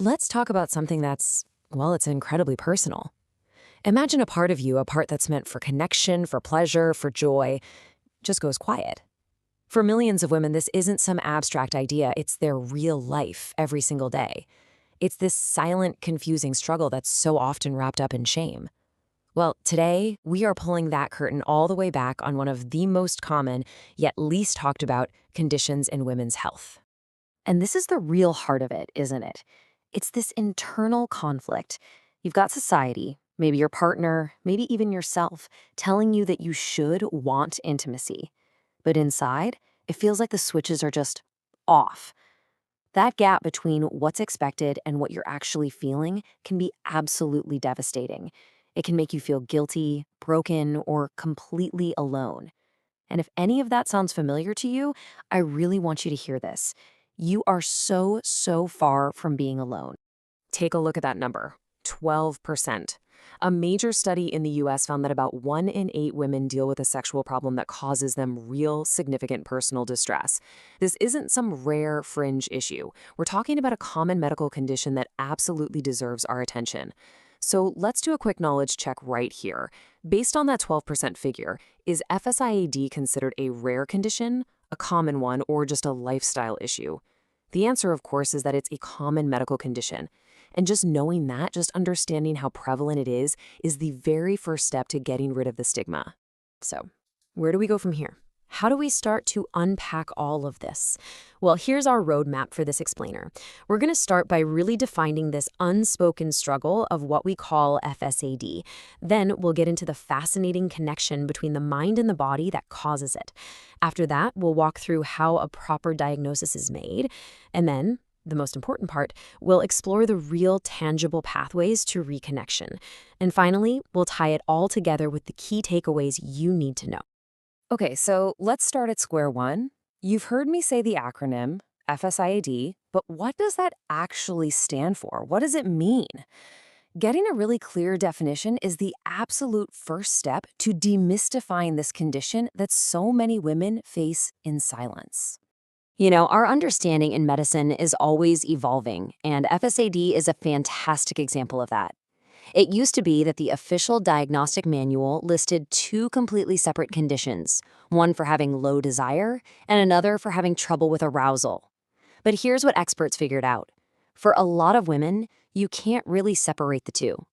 let's talk about something that's, well, it's incredibly personal. Imagine a part of you, a part that's meant for connection, for pleasure, for joy, just goes quiet. For millions of women, this isn't some abstract idea, it's their real life every single day. It's this silent, confusing struggle that's so often wrapped up in shame. Well, today, we are pulling that curtain all the way back on one of the most common, yet least talked about, conditions in women's health. And this is the real heart of it, isn't it? It's this internal conflict. You've got society, maybe your partner, maybe even yourself, telling you that you should want intimacy. But inside, it feels like the switches are just off. That gap between what's expected and what you're actually feeling can be absolutely devastating. It can make you feel guilty, broken, or completely alone. And if any of that sounds familiar to you, I really want you to hear this. You are so, so far from being alone. Take a look at that number, 12%. A major study in the US found that about 1 in 8 women deal with a sexual problem that causes them real, significant personal distress. This isn't some rare fringe issue. We're talking about a common medical condition that absolutely deserves our attention. So let's do a quick knowledge check right here. Based on that 12% figure, is FSIAD considered a rare condition, a common one, or just a lifestyle issue? The answer, of course, is that it's a common medical condition. And just knowing that, just understanding how prevalent it is the very first step to getting rid of the stigma. So, where do we go from here? How do we start to unpack all of this? Well, here's our roadmap for this explainer. We're going to start by really defining this unspoken struggle of what we call FSAD. Then we'll get into the fascinating connection between the mind and the body that causes it. After that, we'll walk through how a proper diagnosis is made. And then, the most important part, we'll explore the real tangible pathways to reconnection. And finally, we'll tie it all together with the key takeaways you need to know. Okay, so let's start at square one. You've heard me say the acronym, FSIAD, but what does that actually stand for? What does it mean? Getting a really clear definition is the absolute first step to demystifying this condition that so many women face in silence. You know, our understanding in medicine is always evolving, and FSAD is a fantastic example of that. It used to be that the official diagnostic manual listed 2 completely separate conditions, one for having low desire and another for having trouble with arousal. But here's what experts figured out. For a lot of women, you can't really separate the two.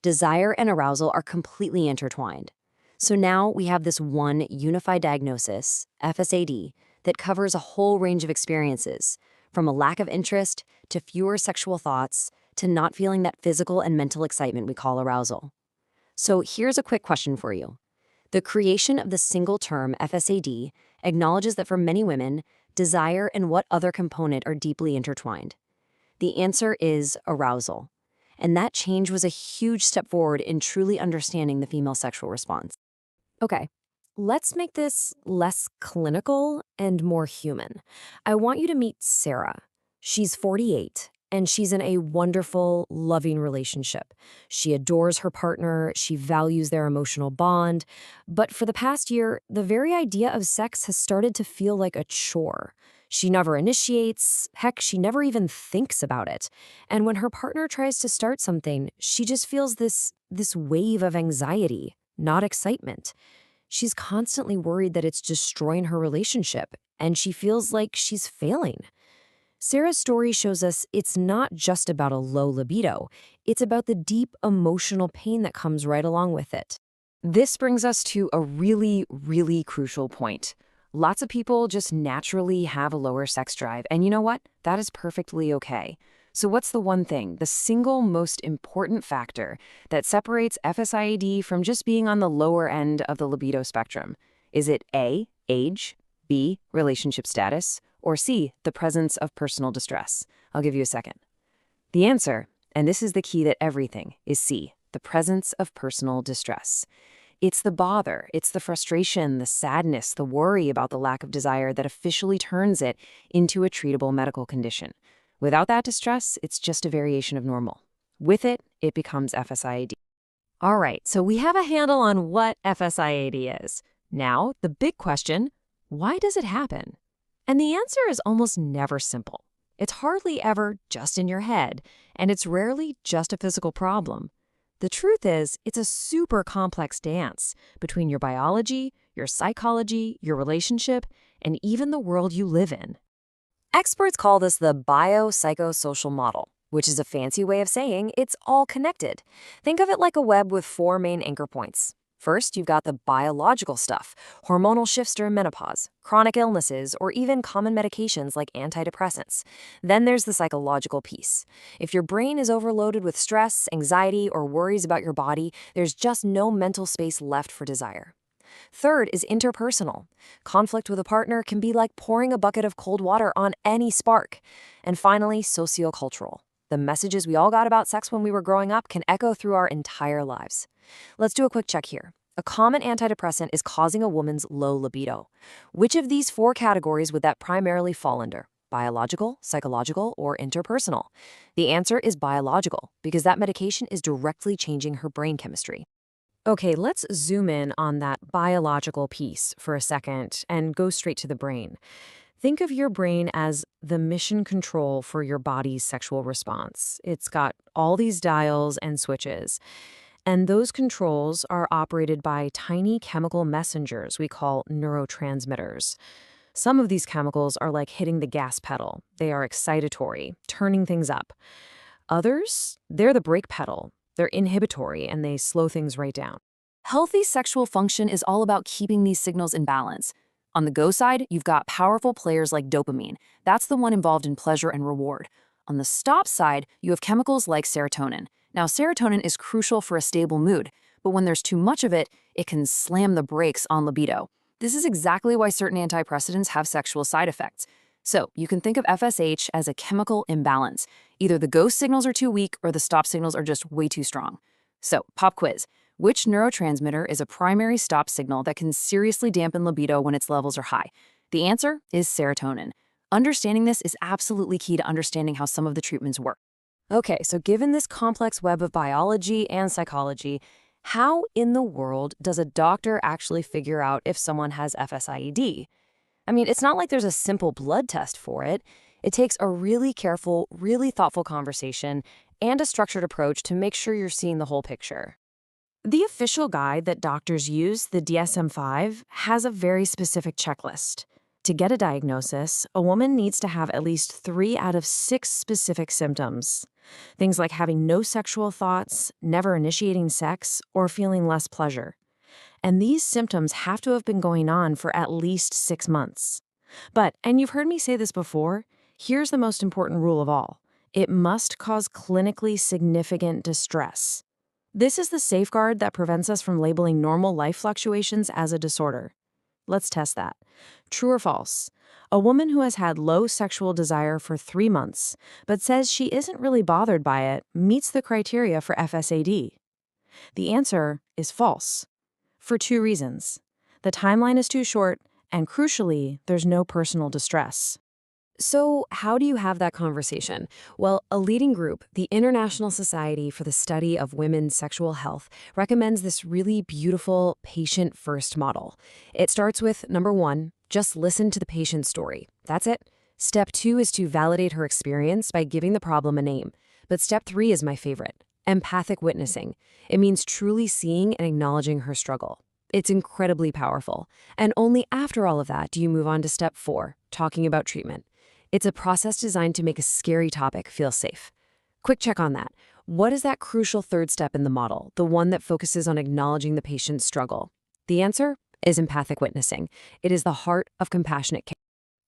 Desire and arousal are completely intertwined. So now we have this one unified diagnosis, FSAD, that covers a whole range of experiences, from a lack of interest to fewer sexual thoughts to not feeling that physical and mental excitement we call arousal. So here's a quick question for you. The creation of the single term FSAD acknowledges that for many women, desire and what other component are deeply intertwined. The answer is arousal. And that change was a huge step forward in truly understanding the female sexual response. Okay, let's make this less clinical and more human. I want you to meet Sarah. She's 48. And she's in a wonderful, loving relationship. She adores her partner, she values their emotional bond, but for the past year, the very idea of sex has started to feel like a chore. She never initiates, heck, she never even thinks about it. And when her partner tries to start something, she just feels this wave of anxiety, not excitement. She's constantly worried that it's destroying her relationship, and she feels like she's failing. Sarah's story shows us it's not just about a low libido, it's about the deep emotional pain that comes right along with it. This brings us to a really, really crucial point. Lots of people just naturally have a lower sex drive, and you know what? That is perfectly okay. So what's the one thing, the single most important factor that separates FSIAD from just being on the lower end of the libido spectrum? Is it A, age, B, relationship status, or C, the presence of personal distress? I'll give you a second. The answer, and this is the key to everything, is C, the presence of personal distress. It's the bother, it's the frustration, the sadness, the worry about the lack of desire that officially turns it into a treatable medical condition. Without that distress, it's just a variation of normal. With it, it becomes FSIAD. All right, so we have a handle on what FSIAD is. Now, the big question, why does it happen? And the answer is almost never simple. It's hardly ever just in your head, and it's rarely just a physical problem. The truth is, it's a super complex dance between your biology, your psychology, your relationship, and even the world you live in. Experts call this the biopsychosocial model, which is a fancy way of saying it's all connected. Think of it like a web with four main anchor points. First, you've got the biological stuff, hormonal shifts during menopause, chronic illnesses, or even common medications like antidepressants. Then there's the psychological piece. If your brain is overloaded with stress, anxiety, or worries about your body, there's just no mental space left for desire. Third is interpersonal. Conflict with a partner can be like pouring a bucket of cold water on any spark. And finally, sociocultural. The messages we all got about sex when we were growing up can echo through our entire lives. Let's do a quick check here. A common antidepressant is causing a woman's low libido. Which of these four categories would that primarily fall under? Biological, psychological, or interpersonal? The answer is biological, because that medication is directly changing her brain chemistry. Okay, let's zoom in on that biological piece for a second and go straight to the brain. Think of your brain as the mission control for your body's sexual response. It's got all these dials and switches, and those controls are operated by tiny chemical messengers we call neurotransmitters. Some of these chemicals are like hitting the gas pedal. They are excitatory, turning things up. Others, they're the brake pedal. They're inhibitory, and they slow things right down. Healthy sexual function is all about keeping these signals in balance. On the go side, you've got powerful players like dopamine. That's the one involved in pleasure and reward. On the stop side, you have chemicals like serotonin. Now, serotonin is crucial for a stable mood, but when there's too much of it, it can slam the brakes on libido. This is exactly why certain antidepressants have sexual side effects. So, you can think of FSH as a chemical imbalance. Either the go signals are too weak or the stop signals are just way too strong. So, pop quiz. Which neurotransmitter is a primary stop signal that can seriously dampen libido when its levels are high? The answer is serotonin. Understanding this is absolutely key to understanding how some of the treatments work. Okay, so given this complex web of biology and psychology, how in the world does a doctor actually figure out if someone has FSIED? I mean, it's not like there's a simple blood test for it. It takes a really careful, really thoughtful conversation and a structured approach to make sure you're seeing the whole picture. The official guide that doctors use, the DSM-5, has a very specific checklist. To get a diagnosis, a woman needs to have at least 3 out of 6 specific symptoms. Things like having no sexual thoughts, never initiating sex, or feeling less pleasure. And these symptoms have to have been going on for at least 6 months. But, and you've heard me say this before, here's the most important rule of all. It must cause clinically significant distress. This is the safeguard that prevents us from labeling normal life fluctuations as a disorder. Let's test that. True or false? A woman who has had low sexual desire for 3 months, but says she isn't really bothered by it, meets the criteria for FSAD. The answer is false. For 2 reasons. The timeline is too short, and crucially, there's no personal distress. So how do you have that conversation? Well, a leading group, the International Society for the Study of Women's Sexual Health, recommends this really beautiful patient-first model. It starts with, number 1, just listen to the patient's story. That's it. Step 2 is to validate her experience by giving the problem a name. But step 3 is my favorite, empathic witnessing. It means truly seeing and acknowledging her struggle. It's incredibly powerful. And only after all of that do you move on to step 4, talking about treatment. It's a process designed to make a scary topic feel safe. Quick check on that. What is that crucial 3rd step in the model, the one that focuses on acknowledging the patient's struggle? The answer is empathic witnessing. It is the heart of compassionate care.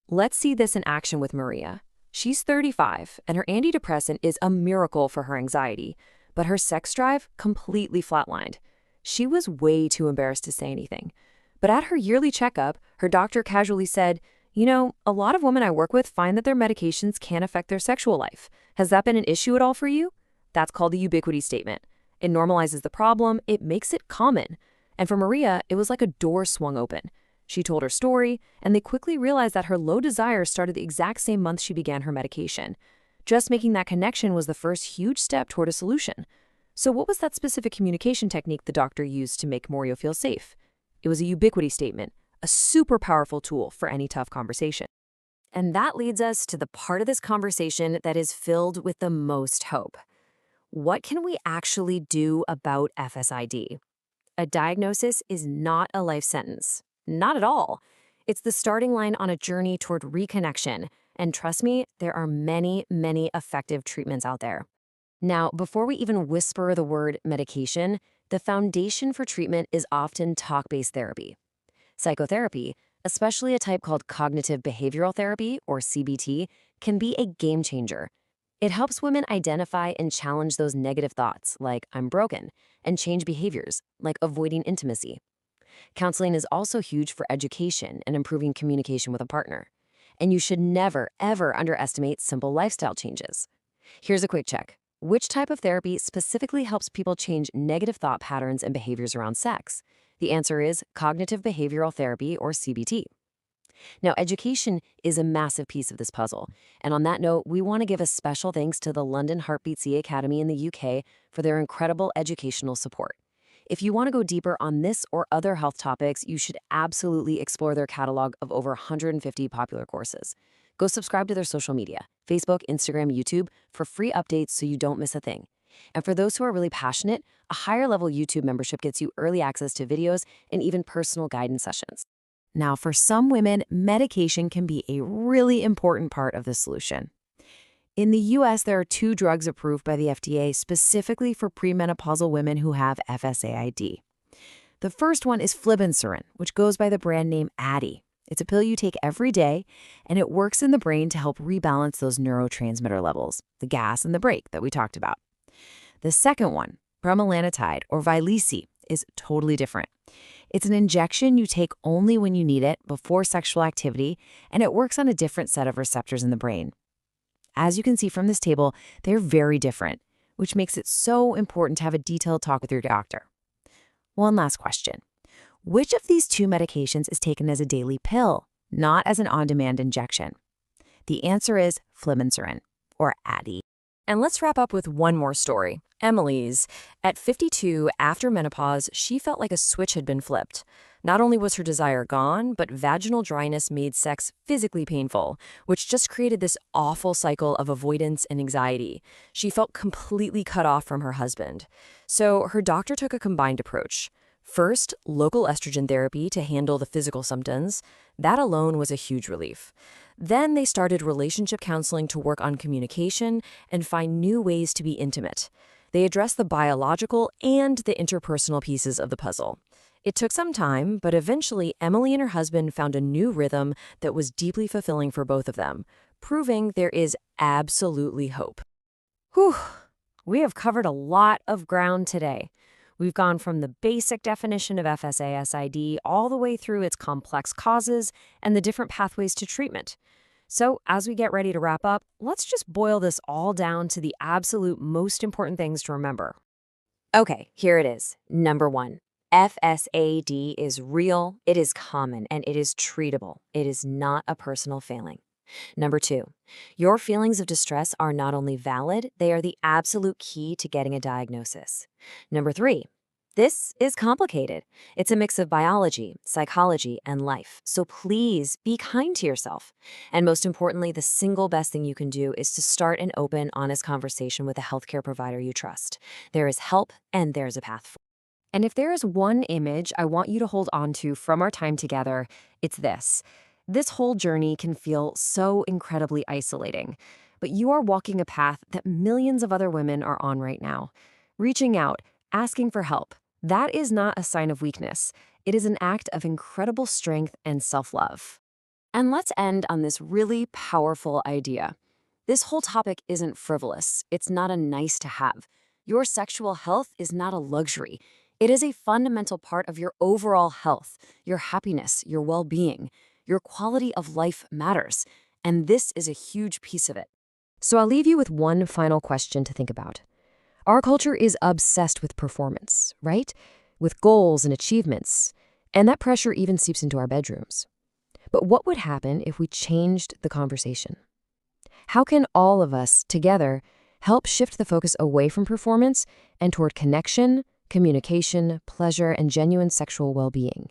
Let's see this in action with Maria. She's 35, and her antidepressant is a miracle for her anxiety, but her sex drive completely flatlined. She was way too embarrassed to say anything. But at her yearly checkup, her doctor casually said, "You know, a lot of women I work with find that their medications can affect their sexual life. Has that been an issue at all for you?" That's called the ubiquity statement. It normalizes the problem, it makes it common. And for Maria, it was like a door swung open. She told her story, and they quickly realized that her low desire started the exact same month she began her medication. Just making that connection was the first huge step toward a solution. So what was that specific communication technique the doctor used to make Maria feel safe? It was a ubiquity statement, a super powerful tool for any tough conversation. And that leads us to the part of this conversation that is filled with the most hope. What can we actually do about FSID? A diagnosis is not a life sentence. Not at all. It's the starting line on a journey toward reconnection. And trust me, there are many, many effective treatments out there. Now, before we even whisper the word medication, the foundation for treatment is often talk-based therapy. Psychotherapy, especially a type called cognitive behavioral therapy, or CBT, can be a game changer. It helps women identify and challenge those negative thoughts, like I'm broken, and change behaviors, like avoiding intimacy. Counseling is also huge for education and improving communication with a partner. And you should never, ever underestimate simple lifestyle changes. Here's a quick check. Which type of therapy specifically helps people change negative thought patterns and behaviors around sex? The answer is cognitive behavioral therapy, or CBT. Now, education is a massive piece of this puzzle. And on that note, we want to give a special thanks to the London Heartbeat C Academy in the UK for their incredible educational support. If you want to go deeper on this or other health topics, you should absolutely explore their catalog of over 150 popular courses. Go subscribe to their social media, Facebook, Instagram, YouTube, for free updates so you don't miss a thing. And for those who are really passionate, a higher-level YouTube membership gets you early access to videos and even personal guidance sessions. Now, for some women, medication can be a really important part of the solution. In the U.S., there are 2 drugs approved by the FDA specifically for premenopausal women who have FSAID. The first one is flibanserin, which goes by the brand name Addyi. It's a pill you take every day, and it works in the brain to help rebalance those neurotransmitter levels, the gas and the brake that we talked about. The second one, bremelanotide, or Vyleesi, is totally different. It's an injection you take only when you need it before sexual activity, and it works on a different set of receptors in the brain. As you can see from this table, they're very different, which makes it so important to have a detailed talk with your doctor. One last question. Which of these 2 medications is taken as a daily pill, not as an on-demand injection? The answer is flibanserin, or Addyi. And let's wrap up with one more story. Emily's. At 52, after menopause, she felt like a switch had been flipped. Not only was her desire gone, but vaginal dryness made sex physically painful, which just created this awful cycle of avoidance and anxiety. She felt completely cut off from her husband. So her doctor took a combined approach. First, local estrogen therapy to handle the physical symptoms. That alone was a huge relief. Then they started relationship counseling to work on communication and find new ways to be intimate. They addressed the biological and the interpersonal pieces of the puzzle. It took some time, but eventually Emily and her husband found a new rhythm that was deeply fulfilling for both of them, proving there is absolutely hope. Whew, we have covered a lot of ground today. We've gone from the basic definition of FSASID all the way through its complex causes and the different pathways to treatment. So as we get ready to wrap up, let's just boil this all down to the absolute most important things to remember. Okay, here it is. Number 1, FSAD is real, it is common, and it is treatable. It is not a personal failing. Number 2, your feelings of distress are not only valid, they are the absolute key to getting a diagnosis. Number 3, this is complicated. It's a mix of biology, psychology, and life. So please be kind to yourself. And most importantly, the single best thing you can do is to start an open, honest conversation with a healthcare provider you trust. There is help and there's a path forward. And if there is one image I want you to hold on to from our time together, it's this. This whole journey can feel so incredibly isolating, but you are walking a path that millions of other women are on right now. Reaching out, asking for help, that is not a sign of weakness. It is an act of incredible strength and self-love. And let's end on this really powerful idea. This whole topic isn't frivolous. It's not a nice to have. Your sexual health is not a luxury. It is a fundamental part of your overall health, your happiness, your well-being. Your quality of life matters, and this is a huge piece of it. So I'll leave you with one final question to think about. Our culture is obsessed with performance, right? With goals and achievements, and that pressure even seeps into our bedrooms. But what would happen if we changed the conversation? How can all of us together help shift the focus away from performance and toward connection, communication, pleasure, and genuine sexual well-being?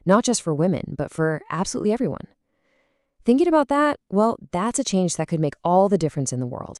Not just for women, but for absolutely everyone. Thinking about that, well, that's a change that could make all the difference in the world.